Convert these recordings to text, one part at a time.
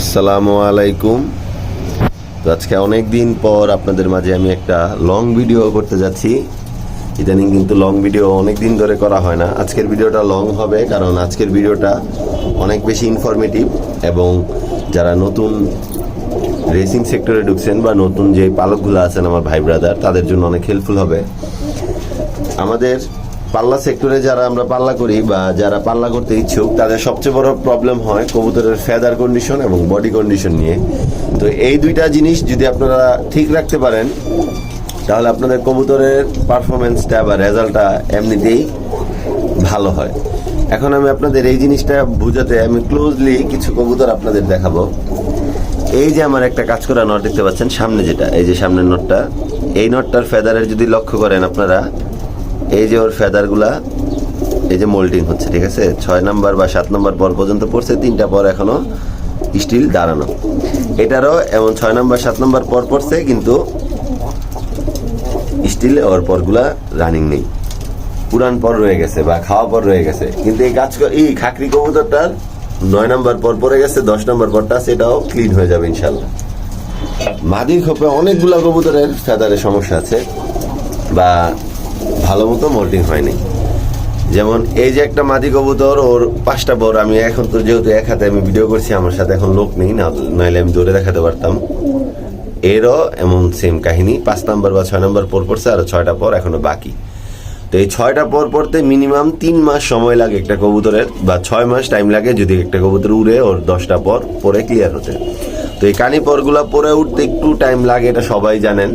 আসসালামু আলাইকুম। তো আজকে অনেক দিন পর আপনাদের মাঝে আমি একটা লং ভিডিও করতে যাচ্ছি। ইদানিং কিন্তু লং ভিডিও অনেক দিন ধরে করা হয় না। আজকের ভিডিওটা লং হবে কারণ আজকের ভিডিওটা অনেক বেশি ইনফরমেটিভ এবং যারা নতুন রেসিং সেক্টরে ঢুকছেন বা নতুন যে পালকগুলো আছেন আমার ভাই ব্রাদার, তাদের জন্য অনেক হেল্পফুল হবে। আমাদের পাল্লা সেক্টরে যারা আমরা পাল্লা করি বা যারা পাল্লা করতে ইচ্ছুক, তাদের সবচেয়ে বড় প্রবলেম হয় কবুতরের ফেদার কন্ডিশন এবং বডি কন্ডিশন নিয়ে। তো এই দুইটা জিনিস যদি আপনারা ঠিক রাখতে পারেন তাহলে আপনাদের কবুতরের পারফরমেন্সটা বা রেজাল্টটা এমনিতেই ভালো হয়। এখন আমি আপনাদের এই জিনিসটা বুঝাতে আমি ক্লোজলি কিছু কবুতর আপনাদের দেখাবো। এই যে আমার একটা কাজ করা নট দেখতে পাচ্ছেন সামনে, যেটা এই যে সামনের নটটা, এই নটটার ফেদারের যদি লক্ষ্য করেন আপনারা, এই যে ওর ফেদারগুলা এই যে মোল্টিং হচ্ছে, ঠিক আছে। 6 নম্বর বা 7 নম্বর পর পর্যন্ত পড়ছে, 3টা পর এখনো স্টিল দাঁড়ানো। এটারও এমন 6 নম্বর 7 নম্বর পর পড়ছে, কিন্তু স্টিল ওর পরগুলা রানিং নেই, পুরান পর রয়ে গেছে বা খাওয়া পর রয়ে গেছে। কিন্তু এই কাজ এই খাকরি কবুতরটার 9 নম্বর পর পড়ে গেছে, 10 নম্বর পরটা সেটাও ক্লিন হয়ে যাবে ইনশাল্লাহ। মাদির খোপে অনেকগুলা কবুতরের ফেদারের সমস্যা আছে বা ভালো মতো মোল্টিং হয়নি। যেমন এই যে একটা মাদি কবুতর, ওর 5টা পর, আমি এখন তো যেহেতু এক হাতে আমি ভিডিও করছি, আমার সাথে এখন লোক নেই, না নাইলে আমি দৌড়ে দেখাতে পারতাম। এরও এমন সেম কাহিনী, 5 নম্বর বা 6 নম্বর পর পড়ছে, আর 6টা পর এখনো বাকি। তো এই 6টা পর পড়তে মিনিমাম 3 মাস সময় লাগে একটা কবুতরের, বা 6 মাস টাইম লাগে যদি একটা কবুতর উড়ে ওর 10টা পর পরে ক্লিয়ার হতে। তো এই কানি পরগুলা পরে উঠতে একটু টাইম লাগে, এটা সবাই জানেন।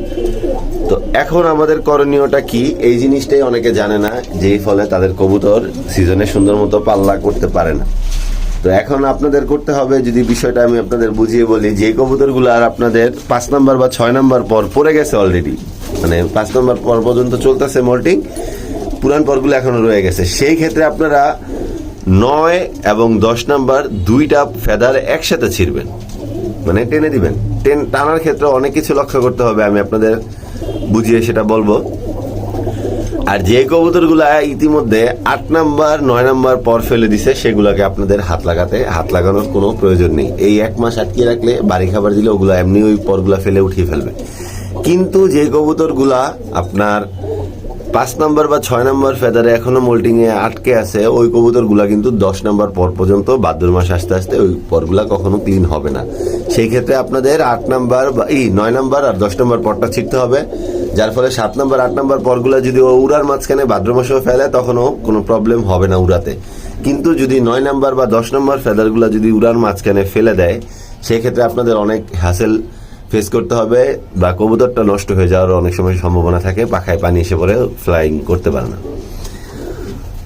তো এখন আমাদের করণীয়টা কি, এই জিনিসটাই অনেকে জানে না, যেই ফলে তাদের কবুতর সিজনে সুন্দর মতো পাল্লা করতে পারে না। তো এখন আপনাদের করতে হবে, যদি বিষয়টা আমি আপনাদের বুঝিয়ে বলি, যে কবুতরগুলো আর আপনাদের 5 নম্বর বা 6 নম্বর পর পড়ে গেছে অলরেডি, মানে 5 নম্বর পর পর্যন্ত চলতেছে মোল্টিং, পুরান পরগুলো এখনো রয়ে গেছে, সেই ক্ষেত্রে আপনারা 9 এবং 10 নম্বর 2টা ফেদার একসাথে ছিঁড়বেন, মানে টেনে দিবেন। টানার ক্ষেত্রে অনেক কিছু লক্ষ্য করতে হবে, আমি আপনাদের বুঝিয়ে সেটা বলবো। আর যে কবুতরগুলা ইতিমধ্যে 8 নাম্বার 9 নাম্বার পর ফেলে দিছে, সেগুলাকে আপনাদের হাত লাগানোর কোনো প্রয়োজন নেই। এই 1 মাস আটকিয়ে রাখলে, বাড়ি খাবার দিলে ওগুলা এমনি ওই পরগুলা ফেলে উঠিয়ে ফেলবে। কিন্তু যে কবুতরগুলা আপনার 5 নম্বর বা 6 নম্বর ফেদারে এখনো মোল্টিং এ আটকে আছে, ওই কবুতরগুলা কিন্তু 10 নম্বর পর পর্যন্ত ভাদ্র মাস আস্তে আস্তে ওই পরগুলা কখনো ক্লিন হবে না। সেই ক্ষেত্রে আপনাদের 8 নম্বর বা 9 নম্বর আর 10 নম্বর পরটা ছিঁড়তে হবে, যার ফলে 7 নম্বর 8 নম্বর পরগুলা যদি ও উড়ার মাঝখানে ভাদ্র মাসেও ফেলে তখনও কোনো প্রবলেম হবে না উড়াতে। কিন্তু যদি 9 নম্বর বা 10 নম্বর ফেদারগুলা যদি উড়ার মাঝখানে ফেলে দেয়, সেই ক্ষেত্রে আপনাদের অনেক হ্যাসেল ফেস করতে হবে, বা কবুতরটা নষ্ট হয়ে যাওয়ার অনেক সময় সম্ভাবনা থাকে, পাখায় পানি এসে পড়ে ফ্লাইং করতে পারে না।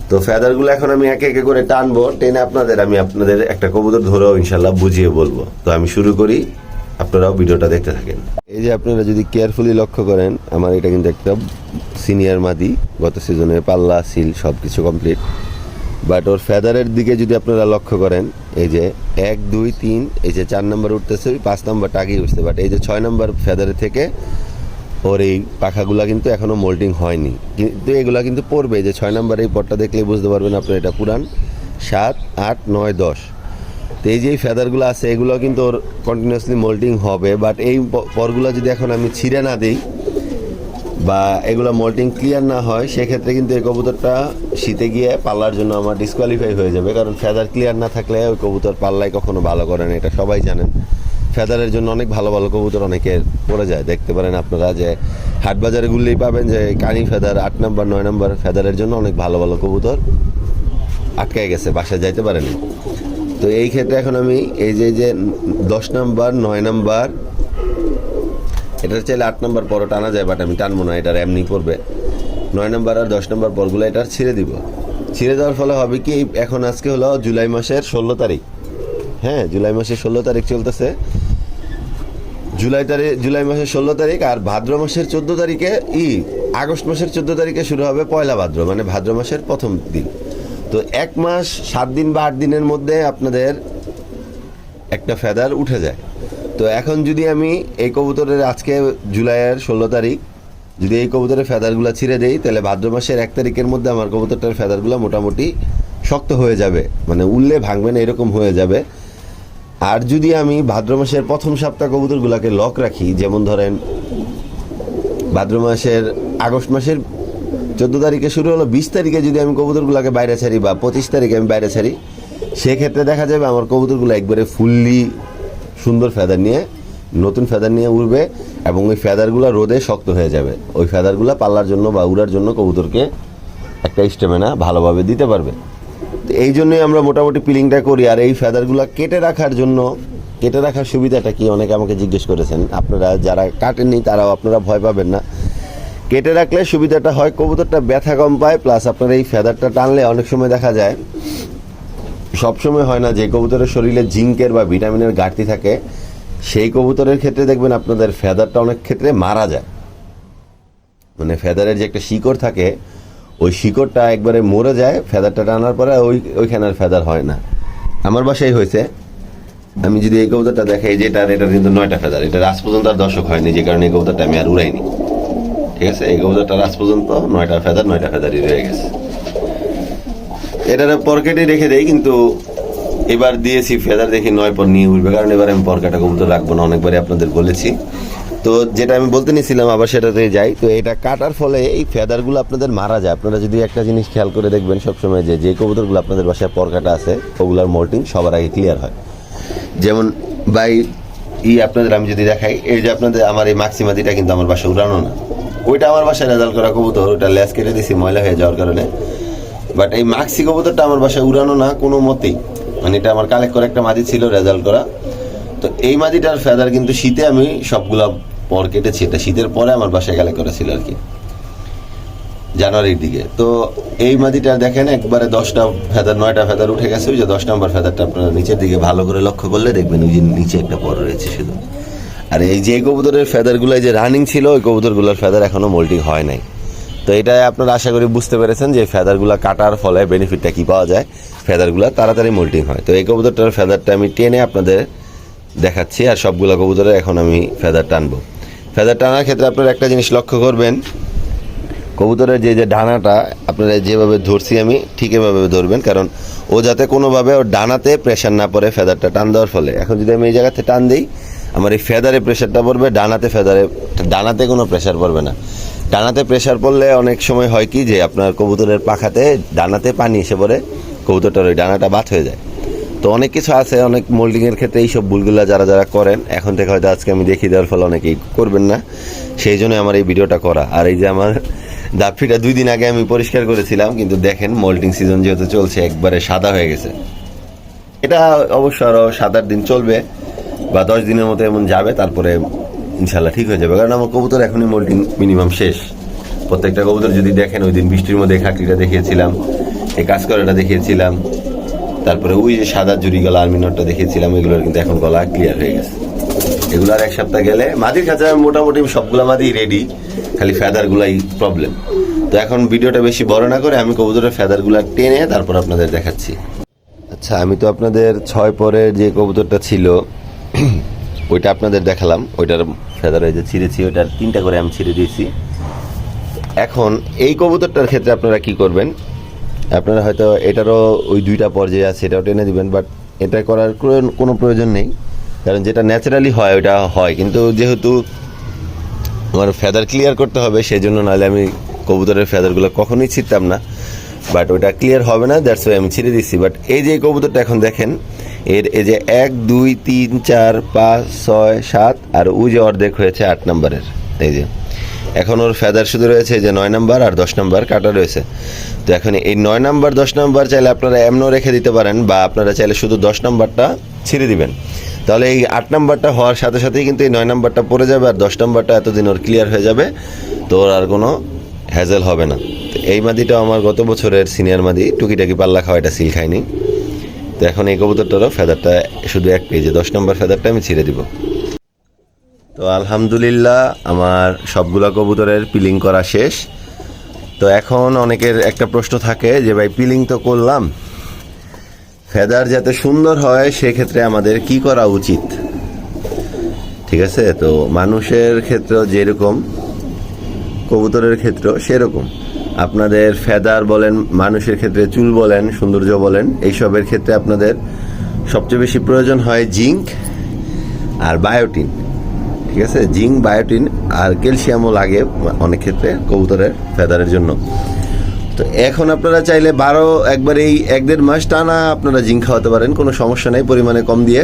তো ফেদারগুলো এখন আমি একে একে করে টানবো, টেনে আমি আপনাদের একটা কবুতর ধরেও ইনশাল্লাহ বুঝিয়ে বলবো। তো আমি শুরু করি, আপনারাও ভিডিওটা দেখতে থাকেন। এই যে আপনারা যদি কেয়ারফুলি লক্ষ্য করেন, আমার এটা কিন্তু একটা সিনিয়র মাদি, গত সিজনে পাল্লা সিল সব কিছু কমপ্লিট। বাট ওর ফেদারের দিকে যদি আপনারা লক্ষ্য করেন, এই যে 1 2 3, এই যে 4 নম্বর উঠতেছে, 5 নম্বরটা আগেই উঠছে, বাট এই যে 6 নম্বর ফেদারের থেকে ওর এই পাখাগুলা কিন্তু এখনো মোল্টিং হয়নি, কিন্তু এগুলা কিন্তু পড়বে। যে 6 নম্বর এই পরটা দেখলেই বুঝতে পারবেন আপনার এটা পুরান। 7 8 9 10, তো এই যে ফেদারগুলো আছে এগুলো কিন্তু ওর কন্টিনিউয়াসলি মোল্টিং হবে। বাট এই পরগুলো যদি এখন আমি ছিঁড়ে না দিই বা এগুলো মোল্টিং ক্লিয়ার না হয়, সেক্ষেত্রে কিন্তু এই কবুতরটা শীতে গিয়ে পাল্লার জন্য আমার ডিসকোয়ালিফাই হয়ে যাবে, কারণ ফেদার ক্লিয়ার না থাকলে ওই কবুতর পাল্লায় কখনো ভালো করে না, এটা সবাই জানেন। ফেদারের জন্য অনেক ভালো ভালো কবুতর অনেকের পড়ে যায়, দেখতে পারেন আপনারা, যে হাট বাজারে ঘুরলেই পাবেন যে কানি ফেদার 8 নম্বর 9 নম্বর ফেদারের জন্য অনেক ভালো ভালো কবুতর আটকে গেছে, বাসায় যাইতে পারেনি। তো এই ক্ষেত্রে এখন আমি এই যে 10 নম্বর 9 নম্বর, এটার চাইলে 8 নম্বর পরও টানা যায়, বাট আমি টানবো না, এটার এমনি পড়বে। 9 নম্বর আর 10 নম্বর পরগুলো এটার ছিঁড়ে দিব। ছিঁড়ে দেওয়ার ফলে হবে কি, এখন আজকে হলো জুলাই মাসের 16 তারিখ, হ্যাঁ জুলাই মাসের 16 তারিখ চলতেছে। জুলাই মাসের 16 তারিখ, আর ভাদ্র মাসের 14 তারিখে আগস্ট মাসের 14 তারিখে শুরু হবে পয়লা ভাদ্র, মানে ভাদ্র মাসের প্রথম দিন। তো 1 মাস 7 দিন বা 8 দিনের মধ্যে আপনাদের একটা ফেদার উঠে যায়। তো এখন যদি আমি এই কবুতরের, আজকে জুলাইয়ের 16 তারিখ, যদি এই কবুতরের ফেদারগুলো ছিঁড়ে দেই, তাহলে ভাদ্র মাসের 1 তারিখের মধ্যে আমার কবুতরটার ফেদারগুলো মোটামুটি শক্ত হয়ে যাবে, মানে উড়লে ভাঙবে না এরকম হয়ে যাবে। আর যদি আমি ভাদ্র মাসের প্রথম সপ্তাহ কবুতরগুলোকে লক রাখি, যেমন ধরেন ভাদ্র মাসের আগস্ট মাসের 14 তারিখে শুরু হলো, 20 তারিখে যদি আমি কবুতরগুলোকে বাইরে ছাড়ি বা 25 তারিখে আমি বাইরে ছাড়ি, সেক্ষেত্রে দেখা যাবে আমার কবুতরগুলো একবারে ফুললি সুন্দর ফেদার নিয়ে, নতুন ফেদার নিয়ে উড়বে এবং ওই ফেদারগুলো রোদে শক্ত হয়ে যাবে। ওই ফেদারগুলো পাল্লার জন্য বা উড়ার জন্য কবুতরকে একটা স্টেমিনা ভালোভাবে দিতে পারবে। তো এই জন্যই আমরা মোটামুটি পিলিংটা করি। আর এই ফেদারগুলো কেটে রাখার জন্য, কেটে রাখার সুবিধাটা কি অনেকে আমাকে জিজ্ঞেস করেছেন। আপনারা যারা কাটেননি তারাও আপনারা ভয় পাবেন না, কেটে রাখলে সুবিধাটা হয় কবুতরটা ব্যথা কম পায়, প্লাস আপনার এই ফেদারটা টানলে অনেক সময় দেখা যায়, সবসময় হয় না, যে কবুতরের শরীরে জিঙ্কের বা ভিটামিনের ঘাটতি থাকে সেই কবুতরের ক্ষেত্রে দেখবেন আপনাদের ফেদারটা অনেক ক্ষেত্রে মারা যায়। মানে ফেদারের যে একটা শিকড় থাকে, ওই শিকড়টা একবারে মরে যায় ফেদারটা টানার পরে, ওইখানে আর ফেদার হয় না। আমার বাসায় হয়েছে, আমি যদি এই কবুতরটা দেখাই যে এটা কিন্তু 9টা ফেদার, এটা আজ পর্যন্ত আর দর্শক হয়নি, যে কারণে এই কবুতরটা আমি আর উড়াইনি। ঠিক আছে, এই কবুতরটা আজ পর্যন্ত 9টা ফেদারই রয়ে গেছে। এটার পরকেটে রেখে দেয়, কিন্তু এবার দিয়েছি ফেদার, দেখি 9 পর নিয়ে উঠবে, কারণ এবার আমি পরকাটা কবুতর রাখবো না, অনেকবারই আপনাদের বলেছি। তো যেটা আমি বলতে নিয়েছিলাম আবার সেটাতে যাই। তো এটা কাটার ফলে এই ফেদারগুলো আপনাদের মারা যায়। আপনারা যদি একটা জিনিস খেয়াল করে দেখবেন সবসময়, যে কবুতরগুলো আপনাদের বাসায় পরকাটা আছে ওগুলার মোল্টিং সবার আগে ক্লিয়ার হয়। যেমন বাই আপনাদের আমি যদি দেখাই, এই যে আপনাদের আমার এই মাক্সিমাদিটা কিন্তু আমার বাসায় উড়ানো না, ওইটা আমার বাসায় রেজাল্ট করা কবুতর, ওইটা লেজ কেটে দিছি ময়লা হয়ে যাওয়ার কারণে। বাট এই মাক্সি কবুতরটা আমার বাসায় উড়ানো না কোনো মতেই, মানে এটা আমার কালেক্ট করে একটা মাদি ছিল রেজাল্ট করা। তো এই মাদিটার ফেদার কিন্তু শীতে আমি সবগুলা পর কেটেছি, এটা শীতের পরে আমার বাসায় কালেক্ট করা ছিল আর কি, জানুয়ারির দিকে। তো এই মাদিটা দেখেন একবারে 10টা ফেদার, 9টা ফেদার উঠে গেছে। ওই যে 10 নম্বর ফেদারটা আপনারা নিচের দিকে ভালো করে লক্ষ্য করলে দেখবেন ওই যে নিচে একটা পর রয়েছে শুধু। আর এই যে কবুতরের ফেদারগুলো যে রানিং ছিল, ওই কবুতরগুলোর ফেদার এখনো মোল্টিং হয় নাই। তো এটা আপনারা আশা করি বুঝতে পেরেছেন যে ফেদারগুলো কাটার ফলে বেনিফিটটা কি পাওয়া যায়, ফেদারগুলো তাড়াতাড়ি মোল্টিং হয়। তো এই কবুতরটার ফেদারটা আমি টেনে আপনাদের দেখাচ্ছি, আর সবগুলো কবুতরে এখন আমি ফেদার টানবো। ফেদার টানার ক্ষেত্রে আপনারা একটা জিনিস লক্ষ্য করবেন, কবুতরের যে ডানাটা আপনারা যেভাবে ধরছি আমি ঠিক এভাবে ধরবেন, কারণ ও যাতে কোনোভাবে ওর ডানাতে প্রেশার না পড়ে ফেদারটা টান দেওয়ার ফলে। এখন যদি আমি এই জায়গাতে টান দিই, আমার এই ফেদারে প্রেশারটা পড়বে, ডানাতে কোনো প্রেশার পড়বে না। ডানাতে প্রেশার পড়লে অনেক সময় হয় কি যে আপনার কবুতরের পাখাতে ডানাতে পানি এসে পড়ে, কবুতরটার ওই ডানাটা বাত হয়ে যায়। তো অনেক কিছু আছে, অনেক মোল্ডিংয়ের ক্ষেত্রে এইসব ভুলগুলো যারা করেন এখন থেকে হয়তো আজকে আমি দেখিয়ে দেওয়ার ফলে অনেকেই করবেন না, সেই জন্য আমার এই ভিডিওটা করা। আর এই যে আমার দাফিটা 2 দিন আগে আমি পরিষ্কার করেছিলাম, কিন্তু দেখেন মোল্টিং সিজন যেহেতু চলছে একবারে সাদা হয়ে গেছে। এটা অবশ্য আরও 7-8 দিন চলবে বা 10 দিনের মতো এমন যাবে, তারপরে ইনশাল্লাহ ঠিক হয়ে যাবে। কারণ আমার কবুতর এখনই মোল্টিং মিনিমাম শেষ। প্রত্যেকটা কবুতর যদি দেখেন, ওই দিন বৃষ্টির মধ্যে খাকলিটা দেখিয়েছিলাম, এই কাজ করাটা দেখিয়েছিলাম, তারপরে ওই যে সাদা জুড়ি গলা আর্মিনটটা দেখিয়েছিলাম, এগুলোর কিন্তু এখন গলা ক্লিয়ার হয়ে গেছে। এগুলো আর 1 সপ্তাহ গেলে মাদির কাছে মোটামুটি সবগুলো মাদি রেডি, খালি ফেদারগুলাই প্রবলেম। তো এখন ভিডিওটা বেশি বড় না করে আমি কবুতরের ফেদারগুলো টেনে তারপর আপনাদের দেখাচ্ছি। আচ্ছা, আমি তো আপনাদের 6 পরের যে কবুতরটা ছিল ওইটা আপনাদের দেখালাম, ওইটার ফেদার হয়ে যে ছিঁড়েছি, ওইটার 3টা করে আমি ছিঁড়ে দিয়েছি। এখন এই কবুতরটার ক্ষেত্রে আপনারা কি করবেন, আপনারা হয়তো এটারও ওই 2টা পর্যায়ে আছে, এটাও টেনে দিবেন, বাট এটা করার কোনো প্রয়োজন নেই, কারণ যেটা ন্যাচারালি হয় ওইটা হয়। কিন্তু যেহেতু আমার ফেদার ক্লিয়ার করতে হবে, সেই জন্য নাহলে আমি কবুতরের ফেদারগুলো কখনোই ছিঁড়তাম না, বাট ওইটা ক্লিয়ার হবে না, দ্যাটস ওয়াই আমি ছিঁড়ে দিচ্ছি। বাট এই যে কবুতরটা এখন দেখেন, এই যে 1 2 3 4 5 6 7 আর ওই যে অর্ধেক হয়েছে 8 নম্বরের, এই যে এখন ওর ফেদার শুধু রয়েছে যে 9 নম্বর আর 10 নম্বর কাটা রয়েছে। তো এখন এই 9 নম্বর 10 নম্বর চাইলে আপনারা এমনও রেখে দিতে পারেন, বা আপনারা চাইলে শুধু 10 নম্বরটা ছিঁড়ে দিবেন, তাহলে এই 8 নম্বরটা হওয়ার সাথে সাথেই কিন্তু এই 9 নম্বরটা পড়ে যাবে, আর 10 নম্বরটা এতদিন ওর ক্লিয়ার হয়ে যাবে, তো ওর আর কোনো হ্যাজেল হবে না। তো এই মাদিটাও আমার গত বছরের সিনিয়র মাদি, টুকিটাকি পাল্লা খাওয়া, এটা সিল খায়নি। তো এখন এই কবুতরটারও ফেদারটা শুধু 1 পেজে 10 নম্বর ফেদারটা আমি ছিঁড়ে দিব। তো আলহামদুলিল্লাহ আমার সবগুলা কবুতরের পিলিং করা শেষ। তো এখন অনেকের একটা প্রশ্ন থাকে যে ভাই পিলিং তো করলাম, ফেদার যাতে সুন্দর হয় সেক্ষেত্রে আমাদের কি করা উচিত। ঠিক আছে, তো মানুষের ক্ষেত্রেও যেরকম কবুতরের ক্ষেত্রেও সেরকম, আপনাদের ফেদার বলেন, মানুষের ক্ষেত্রে চুল বলেন, সৌন্দর্য বলেন, এইসবের ক্ষেত্রে আপনাদের সবচেয়ে বেশি প্রয়োজন হয় জিঙ্ক আর বায়োটিন। ঠিক আছে, জিঙ্ক, বায়োটিন আর ক্যালসিয়ামও লাগে অনেক ক্ষেত্রে কবুতরের ফেদারের জন্য। তো এখন আপনারা চাইলে একবার এই 1-1.5 মাস টানা আপনারা জিঙ্ক খাওয়াতে পারেন, কোনো সমস্যা নেই, পরিমাণে কম দিয়ে।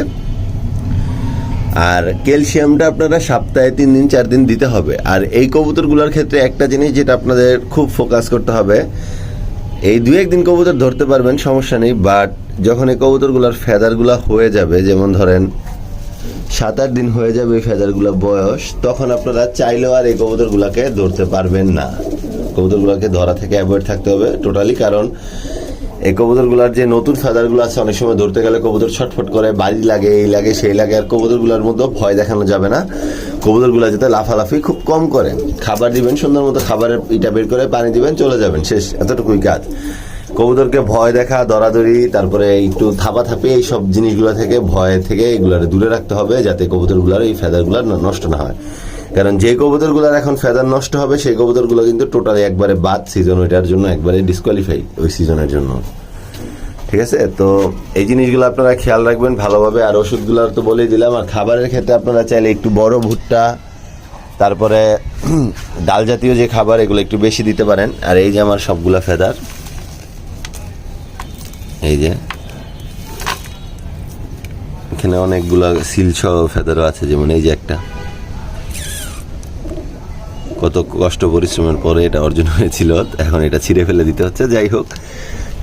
আর ক্যালসিয়ামটা আপনারা সপ্তাহে 3 দিন 4 দিন দিতে হবে। আর এই কবুতরগুলোর ক্ষেত্রে একটা জিনিস যেটা আপনাদের খুব ফোকাস করতে হবে, এই 2-1 দিন কবুতর ধরতে পারবেন, সমস্যা নেই, বাট যখন এই কবুতরগুলোর ফেদারগুলো হয়ে যাবে, যেমন ধরেন 7-8 দিন হয়ে যাবে এই ফেদারগুলো বয়স, তখন আপনারা চাইলেও আর এই কবুতরগুলোকে ধরতে পারবেন না। কবুতরগুলোকে ধরা থেকে অ্যাভয়েড থাকতে হবে টোটালি। কারণ এই কবুতরগুলোর যে নতুন ফেদারগুলো আছে, অনেক সময় ধরতে গেলে কবুতর ছটফট করে, বাড়ি লাগে, এই লাগে সেই লাগে। আর কবুতরগুলোর মধ্যে ভয় দেখানো যাবে না। কবুতরগুলো যাতে লাফালাফি খুব কম করে, খাবার দিবেন সুন্দর মতো, খাবারের ইটা বের করে পানি দিবেন, চলে যাবেন, শেষ, এতটুকুই কাজ। কবুতরকে ভয় দেখা, দরাদরি, তারপরে একটু থাপাথাপি, এই সব জিনিসগুলো থেকে, ভয় থেকে এগুলার দূরে রাখতে হবে, যাতে কবুতরগুলোর এই ফেদারগুলো নষ্ট না হয়। কারণ যে কবুতরগুলোর এখন ফেদার নষ্ট হবে, সেই কবুতরগুলো কিন্তু টোটালি একবারে বাদ সিজন, ওইটার জন্য একবারে ডিসকোয়ালিফাই ওই সিজনের জন্য। ঠিক আছে, তো এই জিনিসগুলো আপনারা খেয়াল রাখবেন ভালোভাবে। আর ওষুধগুলো তো বলেই দিলাম। আর খাবারের ক্ষেত্রে আপনারা চাইলে একটু বড় ভুট্টা, তারপরে ডাল জাতীয় যে খাবার, এগুলো একটু বেশি দিতে পারেন। আর এই যে আমার সবগুলা ফেদার, এই যে এখানে অনেকগুলা সিলসহ ফেদারও আছে, যেমন এই যে একটা, কত কষ্ট পরিশ্রমের পরে এটা অর্জন হয়েছিল, এখন এটা ছিঁড়ে ফেলে দিতে হচ্ছে। যাই হোক,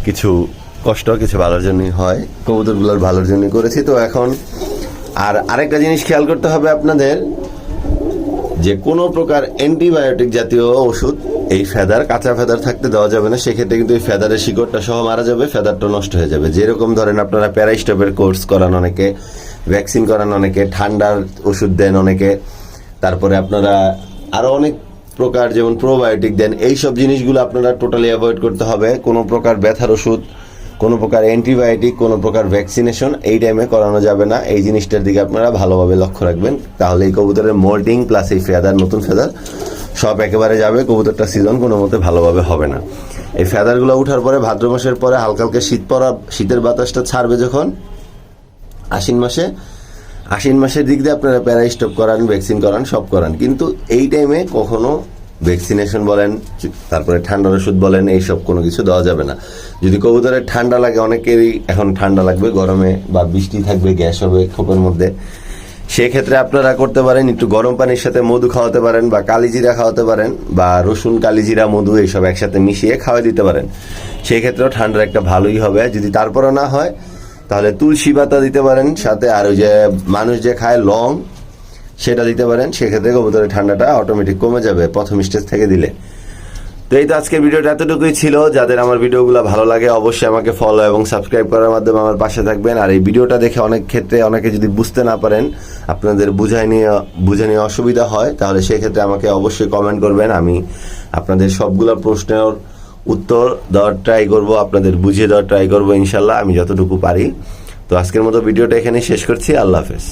কিছু কষ্ট কিছু ভালোর জন্যই হয়, কবুতরগুলোর ভালোর জন্যই করেছি। তো এখন আর আরেকটা জিনিস খেয়াল করতে হবে আপনাদের, যে কোনো প্রকার অ্যান্টিবায়োটিক জাতীয় ওষুধ এই কাঁচা ফেদার থাকতে দেওয়া যাবে না। সেক্ষেত্রে কিন্তু এই ফেদারের শিকড়টা সহ মারা যাবে, ফেদারটা নষ্ট হয়ে যাবে। যেরকম ধরেন আপনারা প্যারাস্টপের কোর্স করান অনেকে, ভ্যাকসিন করান অনেকে, ঠান্ডার ওষুধ দেন অনেকে, তারপরে আপনারা আরো অনেক প্রকার যেমন প্রোবায়োটিক দেন। এই সব জিনিসগুলো আপনারা টোটালি অ্যাভয়েড করতে হবে। কোনো প্রকার ব্যথার ওষুধ, কোনো প্রকার অ্যান্টিবায়োটিক, কোনো প্রকার ভ্যাকসিনেশন এই টাইমে করানো যাবে না। এই জিনিসটার দিকে আপনারা ভালোভাবে লক্ষ্য রাখবেন। তাহলে এই কবুতরের মোল্টিং প্লাস এই ফেদার, নতুন ফেদার সব একেবারে যাবে, কবুতরটা সিজন কোনো মতে ভালোভাবে হবে না। এই ফেদারগুলো উঠার পরে ভাদ্র মাসের পরে হালকা হালকা শীতের বাতাসটা ছাড়বে যখন, আশ্বিন মাসের দিক দিয়ে আপনারা প্যারাস্টপ করান, ভ্যাকসিন করান, সব করান। কিন্তু এই টাইমে কখনো ভ্যাকসিনেশন বলেন, তারপরে ঠান্ডার ওষুধ বলেন, এইসব কোনো কিছু দেওয়া যাবে না। যদি কবুতরের ঠান্ডা লাগে, অনেকেরই এখন ঠান্ডা লাগবে গরমে, বা বৃষ্টি থাকবে, গ্যাস হবে খোপের মধ্যে, সেক্ষেত্রে আপনারা করতে পারেন একটু গরম পানির সাথে মধু খাওয়াতে পারেন, বা কালিজিরা খাওয়াতে পারেন, বা রসুন, কালিজিরা, মধু এইসব একসাথে মিশিয়ে খাওয়াই দিতে পারেন। সেই ক্ষেত্রেও ঠান্ডার একটা ভালোই হবে। যদি তারপরও না হয়, তাহলে তুলসী পাতা দিতে পারেন সাথে, আর ওই যে মানুষ যে খায় লং, সেটা দিতে পারেন। সেক্ষেত্রে কবুতরের ঠান্ডাটা অটোমেটিক কমে যাবে প্রথম স্টেজ থেকে দিলে। তো এই তো আজকের ভিডিওটা এতটুকুই ছিল। যাদের আমার ভিডিওগুলো ভালো লাগে, অবশ্যই আমাকে ফলো এবং সাবস্ক্রাইব করার মাধ্যমে আমার পাশে থাকবেন। আর এই ভিডিওটা দেখে অনেক ক্ষেত্রে অনেকে যদি বুঝতে না পারেন, আপনাদের বুঝে নিয়ে অসুবিধা হয়, তাহলে সেক্ষেত্রে আমাকে অবশ্যই কমেন্ট করবেন। আমি আপনাদের সবগুলো প্রশ্নের উত্তর দেওয়ার ট্রাই করব, আপনাদের বুঝিয়ে দেওয়ার ট্রাই করবো ইনশাল্লাহ, আমি যতটুকু পারি। তো আজকের মতো ভিডিওটা এখানেই শেষ করছি। আল্লাহ হাফেজ।